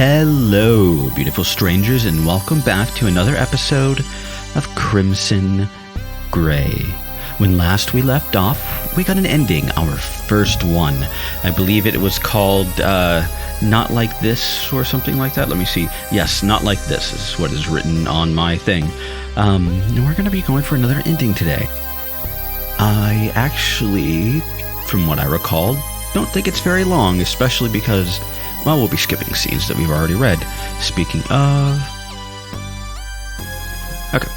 Hello, beautiful strangers, and welcome back to another episode of Crimson Gray. When last we left off, we got an ending, our first one. I believe it was called Not Like This or something like that. Let me see. Yes, Not Like This is what is written on my thing. And we're going to be going for another ending today. I actually, from what I recall, don't think it's very long, especially because, well, we'll be skipping scenes that we've already read. Speaking of... Okay.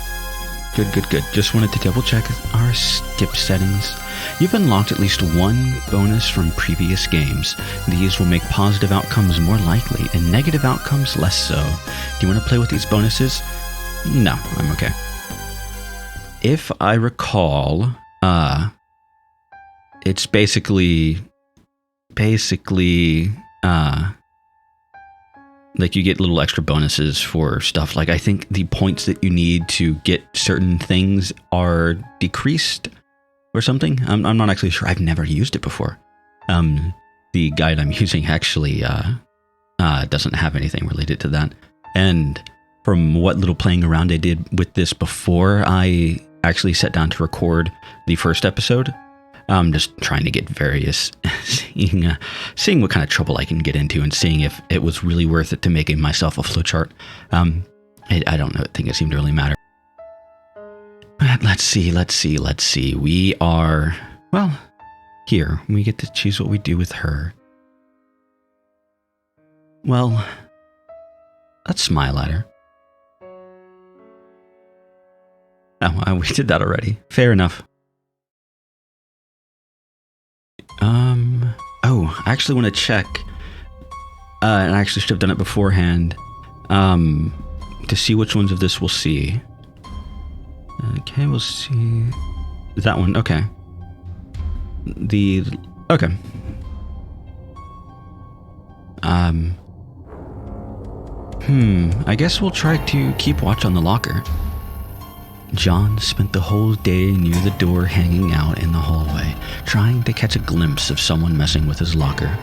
Good. Just wanted to double check our skip settings. You've unlocked at least one bonus from previous games. These will make positive outcomes more likely and negative outcomes less so. Do you want to play with these bonuses? No, I'm okay. If I recall, it's basically, like you get little extra bonuses for stuff. Like I think the points that you need to get certain things are decreased or something. I'm not actually sure. I've never used it before. The guide I'm using actually doesn't have anything related to that. And from what little playing around I did with this before I actually sat down to record the first episode, I'm just trying to get various, seeing what kind of trouble I can get into and seeing if it was really worth it to making myself a flowchart. I don't know. I think it seemed to really matter. Let's see. We are, well, here. We get to choose what we do with her. Well, let's smile at her. Oh, we did that already. Fair enough. I actually want to check, and I actually should have done it beforehand, to see which ones of this we'll see. Okay, we'll see that one. Okay. Okay. I guess we'll try to keep watch on the locker. John spent the whole day near the door hanging out in the hallway, trying to catch a glimpse of someone messing with his locker.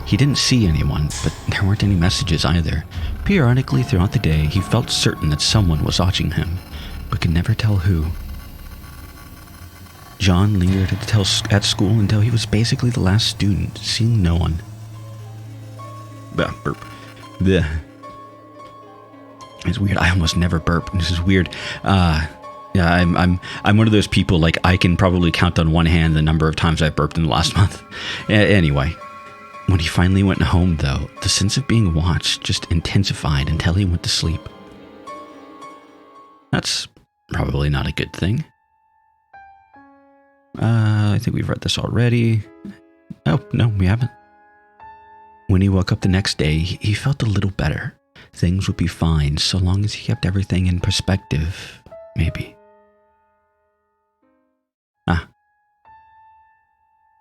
He didn't see anyone, but there weren't any messages either. Periodically throughout the day, he felt certain that someone was watching him, but could never tell who. John lingered at school until he was basically the last student, seeing no one. Burp. Blech. It's weird. I almost never burp. This is weird. Yeah, I'm one of those people, like, I can probably count on one hand the number of times I've burped in the last month. Anyway, when he finally went home, though, the sense of being watched just intensified until he went to sleep. That's probably not a good thing. I think we've read this already. Oh, no, we haven't. When he woke up the next day, he felt a little better. Things would be fine so long as he kept everything in perspective, maybe.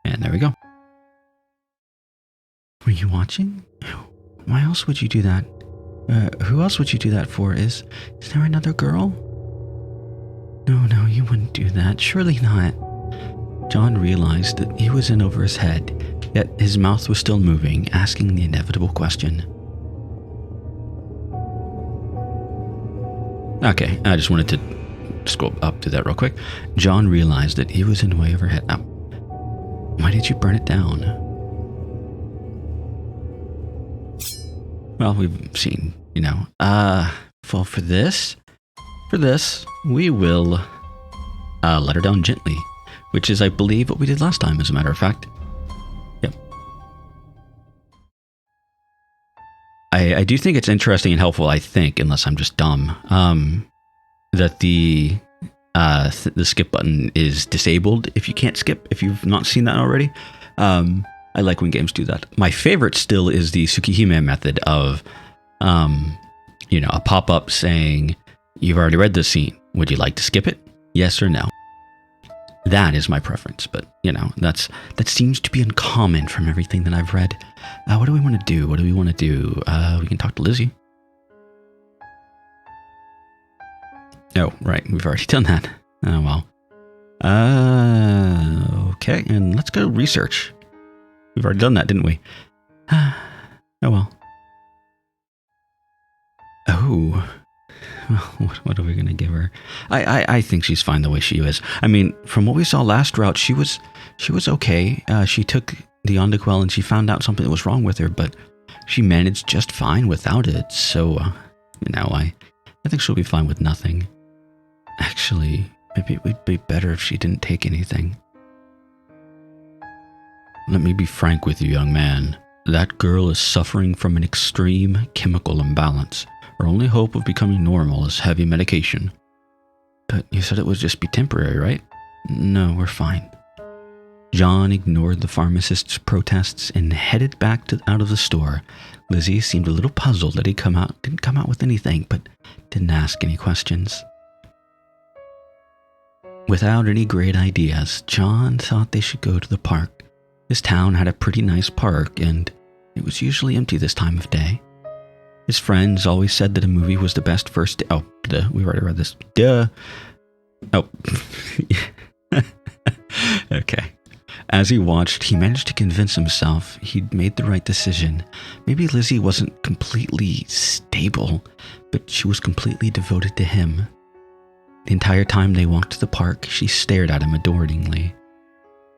And there we go. Were you watching? Why else would you do that? Who else would you do that for? Is there another girl? No, you wouldn't do that. Surely not. John realized that he was in over his head, yet his mouth was still moving, asking the inevitable question. Okay, I just wanted to just go up to that real quick. John realized that he was in way over head. Now, why did you burn it down? Well, we've seen, well, for this, we will let her down gently, which is, I believe, what we did last time, as a matter of fact. Yep. I do think it's interesting and helpful, I think, unless I'm just dumb, that the skip button is disabled if you can't skip, if you've not seen that already. I like when games do that. My favorite still is the Tsukihime method of, a pop-up saying, you've already read this scene. Would you like to skip it? Yes or no? That is my preference, but, that seems to be uncommon from everything that I've read. What do we want to do? We can talk to Lizzie. Oh, right. We've already done that. Oh, well. Okay, and let's go research. We've already done that, didn't we? Oh, well. Ooh. Well, what are we going to give her? I think she's fine the way she is. I mean, from what we saw last route, she was okay. She took the Ondaquel and she found out something that was wrong with her, but she managed just fine without it. So, I think she'll be fine with nothing. Actually, maybe it would be better if she didn't take anything. Let me be frank with you, young man. That girl is suffering from an extreme chemical imbalance. Her only hope of becoming normal is heavy medication. But you said it would just be temporary, right? No, we're fine. John ignored the pharmacist's protests and headed back out of the store. Lizzie seemed a little puzzled that he didn't come out with anything, but didn't ask any questions. Without any great ideas, John thought they should go to the park. His town had a pretty nice park, and it was usually empty this time of day. His friends always said that a movie was the best first day. Oh, duh, we already read this. Duh. Oh. Okay. As he watched, he managed to convince himself he'd made the right decision. Maybe Lizzie wasn't completely stable, but she was completely devoted to him. The entire time they walked to the park, she stared at him adoringly.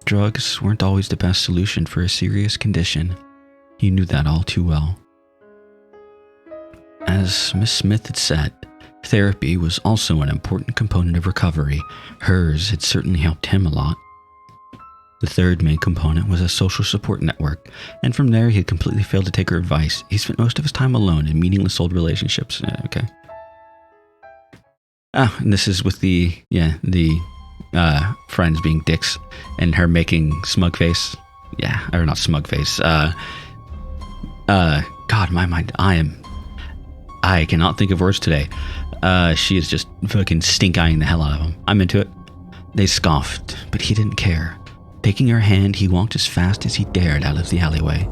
Drugs weren't always the best solution for a serious condition. He knew that all too well. As Miss Smith had said, therapy was also an important component of recovery. Hers had certainly helped him a lot. The third main component was a social support network, and from there he had completely failed to take her advice. He spent most of his time alone in meaningless old relationships. Okay. And this is with the friends being dicks, and her making smug face. Yeah, or not smug face. God, my mind, I cannot think of words today. She is just fucking stink-eyeing the hell out of him. I'm into it. They scoffed, but he didn't care. Taking her hand, he walked as fast as he dared out of the alleyway.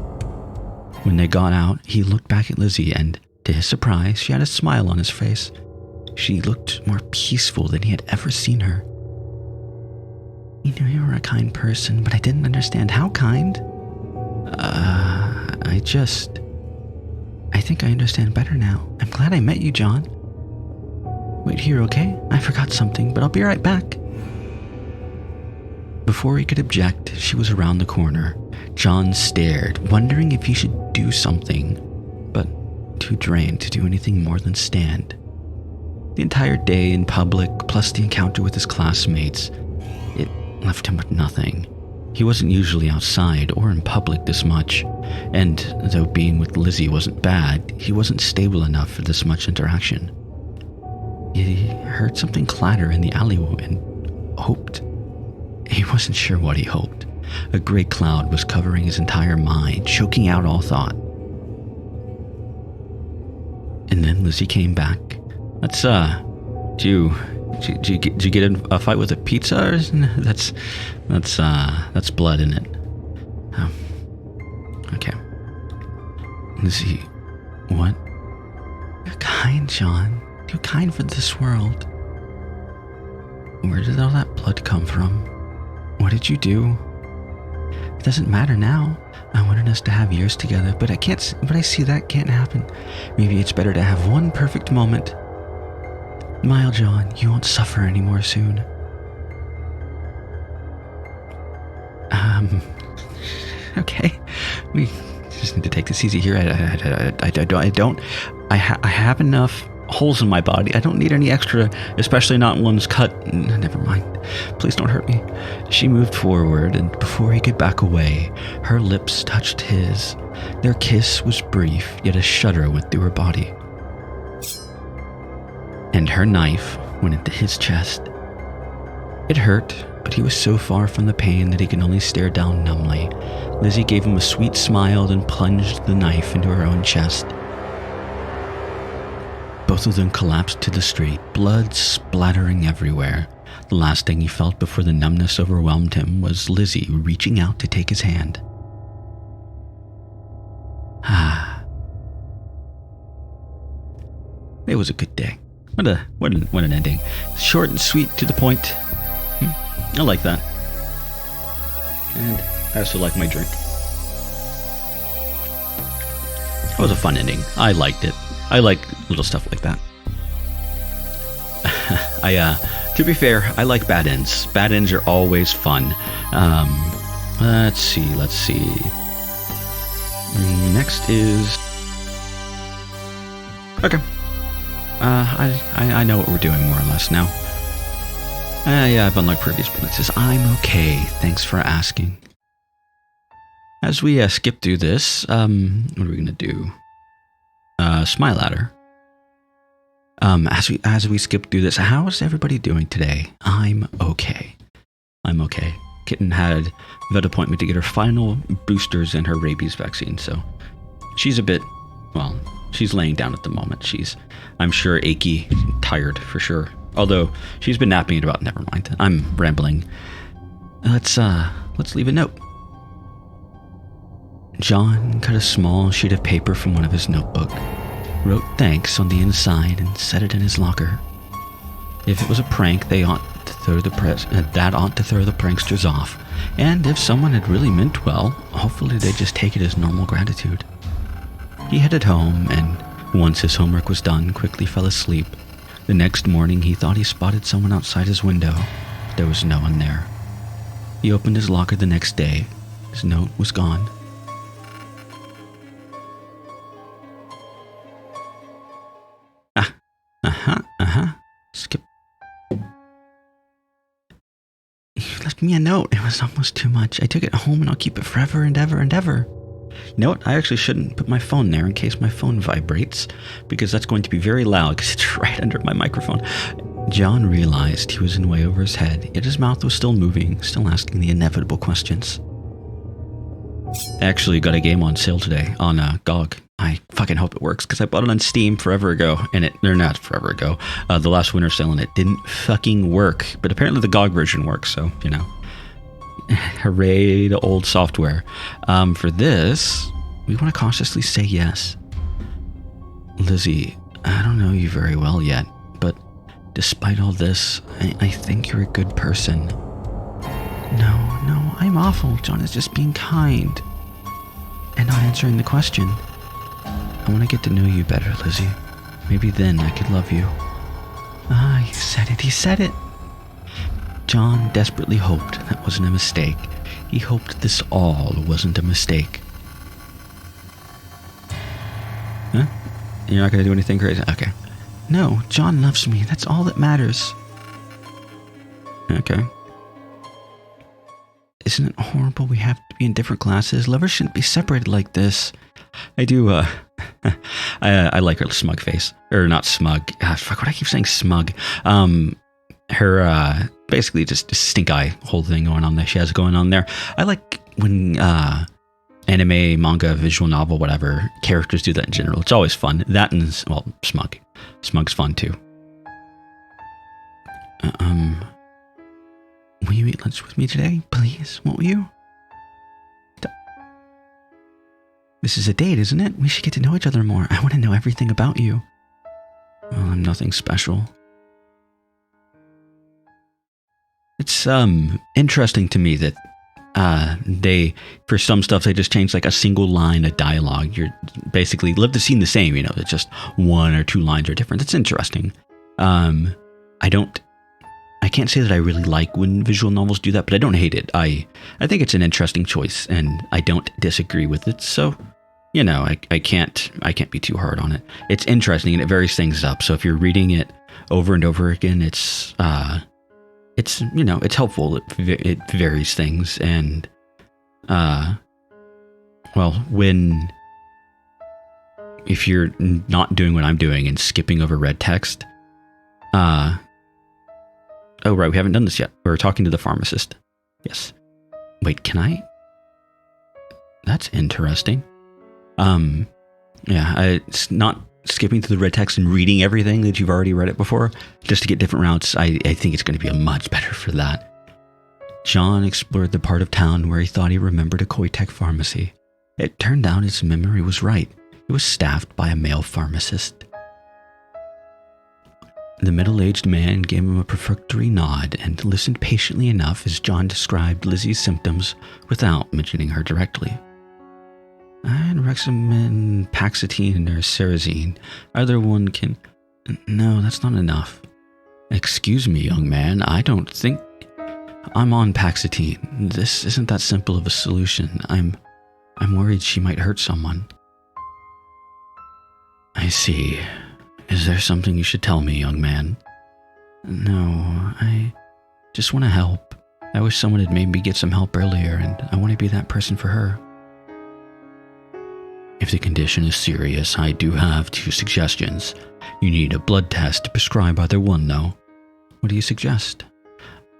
When they got out, he looked back at Lizzie, and to his surprise, she had a smile on his face. She looked more peaceful than he had ever seen her. You knew you were a kind person, but I didn't understand how kind. I think I understand better now. I'm glad I met you, John. Wait here, okay? I forgot something, but I'll be right back. Before he could object, she was around the corner. John stared, wondering if he should do something, but too drained to do anything more than stand. The entire day in public, plus the encounter with his classmates, it left him with nothing. He wasn't usually outside or in public this much, and though being with Lizzie wasn't bad, he wasn't stable enough for this much interaction. He heard something clatter in the alleyway and hoped. He wasn't sure what he hoped. A gray cloud was covering his entire mind, choking out all thought. And then Lizzie came back. Did you get in a fight with a pizza? Or that's blood in it. Okay. Lizzie, what? You're kind, John. Too kind for this world. Where did all that blood come from? What did you do? It doesn't matter now. I wanted us to have years together, but I see that can't happen. Maybe it's better to have one perfect moment. Smile, John. You won't suffer anymore soon. Okay. We just need to take this easy here. I have enough holes in my body. I don't need any extra, especially not ones cut. Never mind. Please don't hurt me. She moved forward, and before he could back away, her lips touched his. Their kiss was brief, yet a shudder went through her body. And her knife went into his chest. It hurt, but he was so far from the pain that he could only stare down numbly. Lizzie gave him a sweet smile, then plunged the knife into her own chest. Both of them collapsed to the street, blood splattering everywhere. The last thing he felt before the numbness overwhelmed him was Lizzie reaching out to take his hand. It was a good day. What an ending. Short and sweet, to the point. I like that. And I also like my drink. It was a fun ending. I liked it. I like little stuff like that. To be fair, I like bad ends. Bad ends are always fun. Let's see. Next is... Okay. I know what we're doing more or less now. Yeah, I've unlocked previous blitzes. I'm okay. Thanks for asking. As we skip through this, what are we gonna do? Smile ladder. As we skip through this, how's everybody doing today? I'm okay. Kitten had a vet appointment to get her final boosters and her rabies vaccine, so she's a bit, well, she's laying down at the moment. She's, I'm sure, achy, tired for sure. Although she's been napping at about, never mind. I'm rambling. Let's leave a note. John cut a small sheet of paper from one of his notebook, wrote thanks on the inside, and set it in his locker. If it was a prank, that ought to throw the pranksters off. And if someone had really meant well, hopefully they'd just take it as normal gratitude. He headed home, and once his homework was done, quickly fell asleep. The next morning, he thought he spotted someone outside his window. There was no one there. He opened his locker the next day. His note was gone. Skip. You left me a note. It was almost too much. I took it home and I'll keep it forever and ever and ever. You know what? I actually shouldn't put my phone there in case my phone vibrates, because that's going to be very loud because it's right under my microphone. John realized he was in way over his head, yet his mouth was still moving, still asking the inevitable questions. I actually got a game on sale today on GOG. I fucking hope it works, because I bought it on Steam forever ago, and they're not forever ago. The last winter sale, and it didn't fucking work. But apparently the GOG version works, so, you know. Hooray to old software. For this, we want to cautiously say yes. Lizzie, I don't know you very well yet, but despite all this, I think you're a good person. No, I'm awful. John is just being kind and not answering the question. I want to get to know you better, Lizzie. Maybe then I could love you. He said it. John desperately hoped that wasn't a mistake. He hoped this all wasn't a mistake. Huh? You're not going to do anything crazy? Okay. No, John loves me. That's all that matters. Okay. Isn't it horrible we have to be in different classes? Lovers shouldn't be separated like this. I do, I like her smug face. Or not smug. Fuck, what do I keep saying smug? Her, basically just stink eye whole thing going on there. She has going on there. I like when, anime, manga, visual novel, whatever, characters do that in general. It's always fun. That and, well, smug. Smug's fun too. Will you eat lunch with me today, please? Won't you? This is a date, isn't it? We should get to know each other more. I want to know everything about you. Well, I'm nothing special. It's interesting to me that they, for some stuff, they just change like a single line of dialogue. You're basically live the scene the same, you know, it's just one or two lines are different. It's interesting. I can't say that I really like when visual novels do that, but I don't hate it. I think it's an interesting choice, and I don't disagree with it. So, you know, I can't be too hard on it. It's interesting, and it varies things up. So if you're reading it over and over again, it's you know, it's helpful. It varies things, and well, if you're not doing what I'm doing and skipping over red text, oh, right, we haven't done this yet. We're talking to the pharmacist. Yes. Wait, can I? That's interesting. Yeah, it's not skipping through the red text and reading everything that you've already read it before, just to get different routes. I think it's going to be much better for that. John explored the part of town where he thought he remembered a Koitek pharmacy. It turned out his memory was right. It was staffed by a male pharmacist. The middle-aged man gave him a perfunctory nod and listened patiently enough as John described Lizzie's symptoms without mentioning her directly. I'd recommend Paxitine or Cerazine. Either one can... No, that's not enough. Excuse me, young man. I don't think... I'm on Paxitine. This isn't that simple of a solution. I'm worried she might hurt someone. I see. Is there something you should tell me, young man? No, I just want to help. I wish someone had made me get some help earlier, and I want to be that person for her. If the condition is serious, I do have 2 suggestions. You need a blood test to prescribe either one, though. What do you suggest?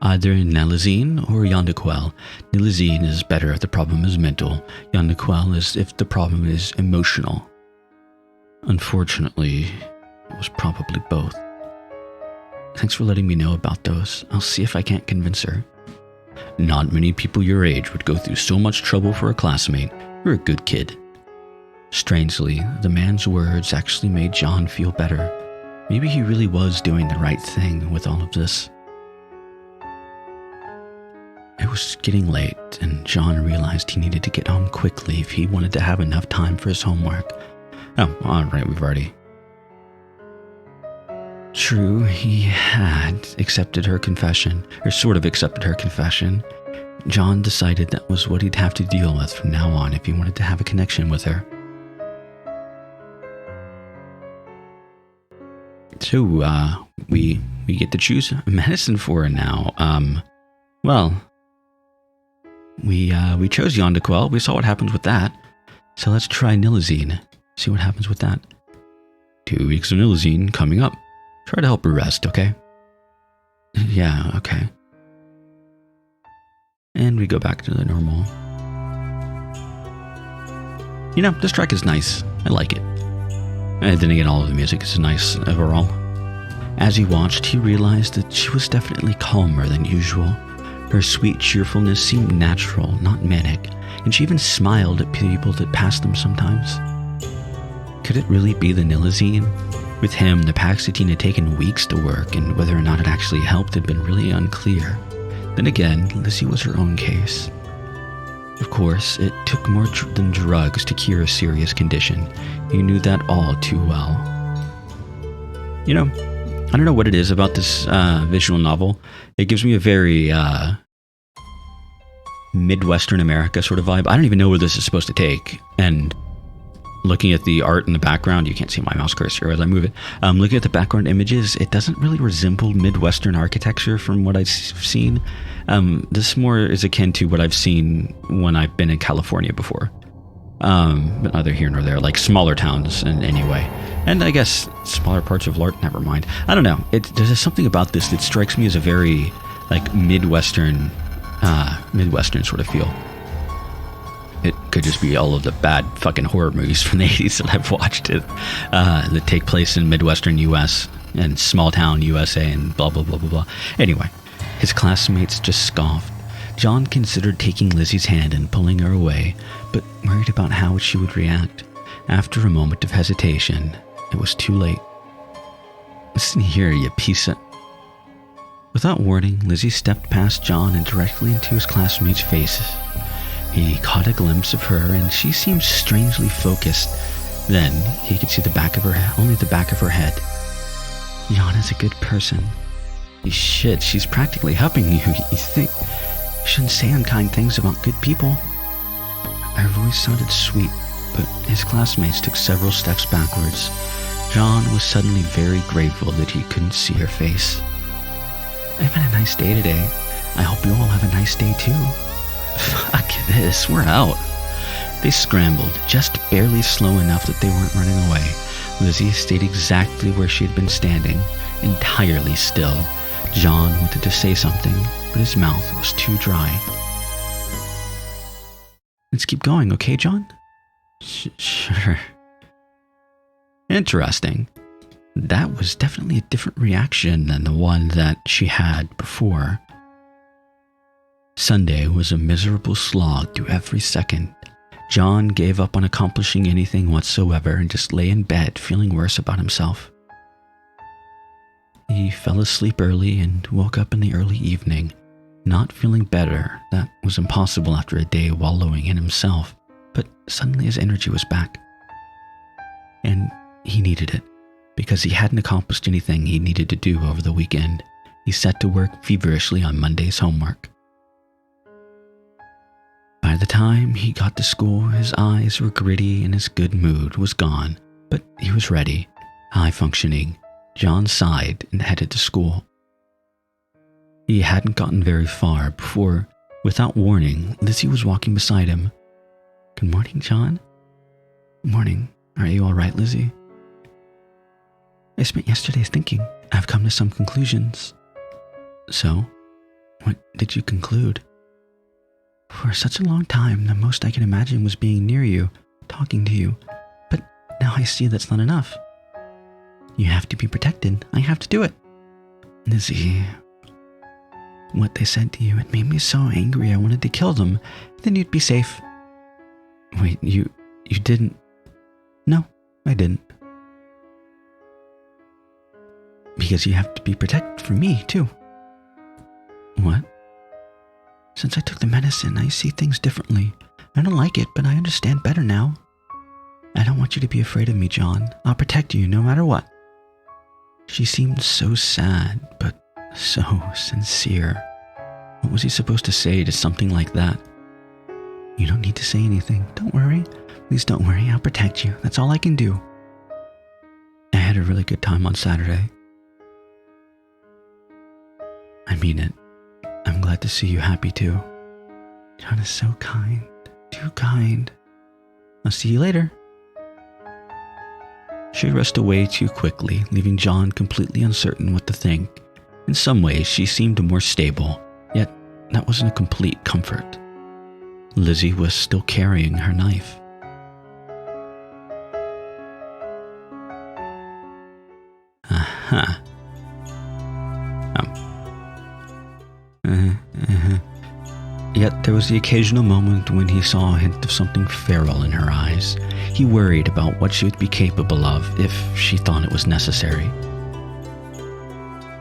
Either Nalazine or Yondequel. Nalazine is better if the problem is mental. Yondequel is if the problem is emotional. Unfortunately, it was probably both. Thanks for letting me know about those. I'll see if I can't convince her. Not many people your age would go through so much trouble for a classmate. You're a good kid. Strangely, the man's words actually made John feel better. Maybe he really was doing the right thing with all of this. It was getting late, and John realized he needed to get home quickly if he wanted to have enough time for his homework. Oh, alright, we've already... True, he had accepted her confession, or sort of accepted her confession. John decided that was what he'd have to deal with from now on if he wanted to have a connection with her. So, we get to choose medicine for her now. We chose Yondequel. We saw what happens with that. So let's try Nilazine. See what happens with that. 2 weeks of Nilazine coming up. Try to help her rest, okay? Yeah, okay. And we go back to the normal. You know, this track is nice. I like it. And then again, all of the music is nice overall. As he watched, he realized that she was definitely calmer than usual. Her sweet cheerfulness seemed natural, not manic, and she even smiled at people that passed them sometimes. Could it really be the Nilazine? With him, the Paxitine had taken weeks to work, and whether or not it actually helped had been really unclear. Then again, Lizzie was her own case. Of course, it took more than drugs to cure a serious condition. He knew that all too well. You know, I don't know what it is about this visual novel. It gives me a very Midwestern America sort of vibe. I don't even know where this is supposed to take. And looking at the art in the background, you can't see my mouse cursor as I move it. Looking at the background images, it doesn't really resemble Midwestern architecture from what I've seen. This more is akin to what I've seen when I've been in California before. But neither here nor there, like smaller towns in any way. And I guess smaller parts of Lark, never mind. I don't know. There's something about this that strikes me as a very like Midwestern sort of feel. It could just be all of the bad fucking horror movies from the 80s that I've watched that take place in Midwestern US and small town USA and blah, blah, blah, blah, blah. Anyway, his classmates just scoffed. John considered taking Lizzie's hand and pulling her away, but worried about how she would react. After a moment of hesitation, it was too late. Listen here, you piece of... Without warning, Lizzie stepped past John and directly into his classmates' faces. He caught a glimpse of her, and she seemed strangely focused. Then he could see only the back of her head. Yana's a good person. Shit, she's practically helping you. You think you shouldn't say unkind things about good people? Her voice sounded sweet, but his classmates took several steps backwards. John was suddenly very grateful that he couldn't see her face. I've had a nice day today. I hope you all have a nice day too. Fuck this, we're out. They scrambled, just barely slow enough that they weren't running away. Lizzie stayed exactly where she had been standing, entirely still. John wanted to say something, but his mouth was too dry. Let's keep going, okay, John? Sure. Interesting. That was definitely a different reaction than the one that she had before. Sunday was a miserable slog through every second. John gave up on accomplishing anything whatsoever and just lay in bed feeling worse about himself. He fell asleep early and woke up in the early evening, not feeling better. That was impossible after a day wallowing in himself, but suddenly his energy was back. And he needed it, because he hadn't accomplished anything he needed to do over the weekend. He set to work feverishly on Monday's homework. By the time he got to school, his eyes were gritty and his good mood was gone, but he was ready, high-functioning. John sighed and headed to school. He hadn't gotten very far before, without warning, Lizzie was walking beside him. "Good morning, John." "Morning. Are you all right, Lizzie?" "I spent yesterday thinking. I've come to some conclusions." "So? What did you conclude?" "For such a long time, the most I could imagine was being near you, talking to you. But now I see that's not enough. You have to be protected. I have to do it." "Lizzie, what they said to you, it made me so angry I wanted to kill them. Then you'd be safe." "Wait, you didn't?" "No, I didn't." "Because you have to be protected from me, too." "What?" "Since I took the medicine, I see things differently. I don't like it, but I understand better now. I don't want you to be afraid of me, John. I'll protect you no matter what." She seemed so sad, but so sincere. What was he supposed to say to something like that? "You don't need to say anything. Don't worry. Please don't worry. I'll protect you. That's all I can do." "I had a really good time on Saturday." "I mean it. I'm glad to see you happy too." "John is so kind. Too kind." "I'll see you later." She rushed away too quickly, leaving John completely uncertain what to think. In some ways, she seemed more stable, yet that wasn't a complete comfort. Lizzie was still carrying her knife. Aha. Yet there was the occasional moment when he saw a hint of something feral in her eyes. He worried about what she would be capable of if she thought it was necessary.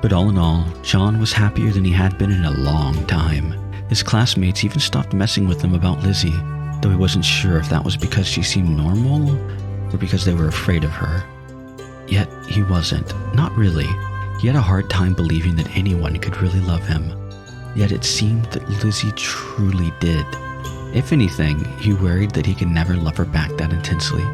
But all in all, John was happier than he had been in a long time. His classmates even stopped messing with him about Lizzie, though he wasn't sure if that was because she seemed normal or because they were afraid of her. Yet he wasn't. Not really. He had a hard time believing that anyone could really love him. Yet it seemed that Lizzie truly did. If anything, he worried that he could never love her back that intensely.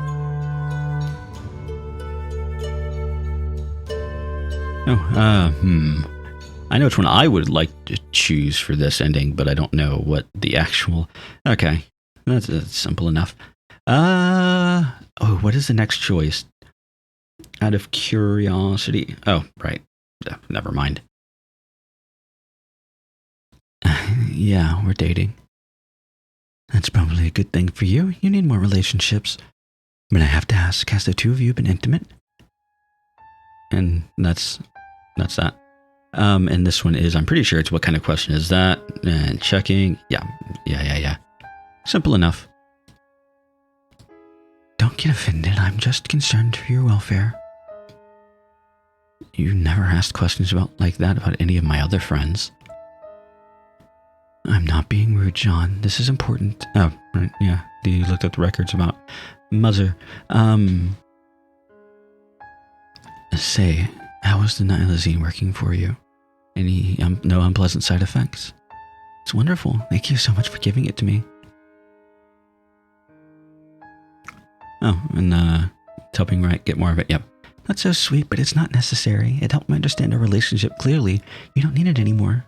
I know which one I would like to choose for this ending, but I don't know what the actual... Okay, that's simple enough. What is the next choice? Out of curiosity... Oh, right. Never mind. Yeah, we're dating. That's probably a good thing for you. You need more relationships. But I have to ask, has the two of you been intimate? And that's that. And this one is, I'm pretty sure it's what kind of question is that? And checking. Yeah. Simple enough. Don't get offended. I'm just concerned for your welfare. You never asked questions like that about any of my other friends. I'm not being rude, John. This is important. Oh, right, yeah. You looked up the records about Mother. Say, how was the Nilazine working for you? Any no unpleasant side effects? It's wonderful. Thank you so much for giving it to me. Oh, and helping get more of it. Yep. That's so sweet, but it's not necessary. It helped me understand our relationship clearly. You don't need it anymore.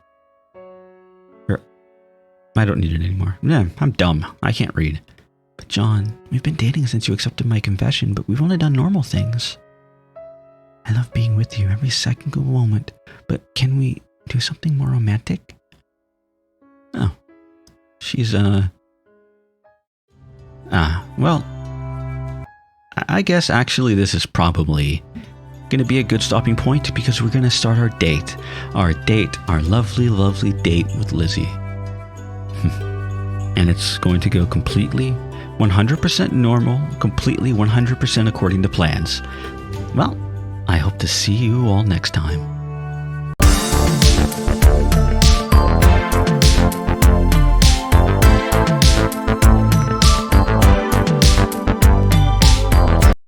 I don't need it anymore. Yeah, I'm dumb. I can't read. But John, we've been dating since you accepted my confession, but we've only done normal things. I love being with you every second of the moment, but can we do something more romantic? Oh. She's, well, I guess actually this is probably going to be a good stopping point because we're going to start our date. Our lovely, lovely date with Lizzie. And it's going to go completely 100% normal, completely 100% according to plans. Well, I hope to see you all next time.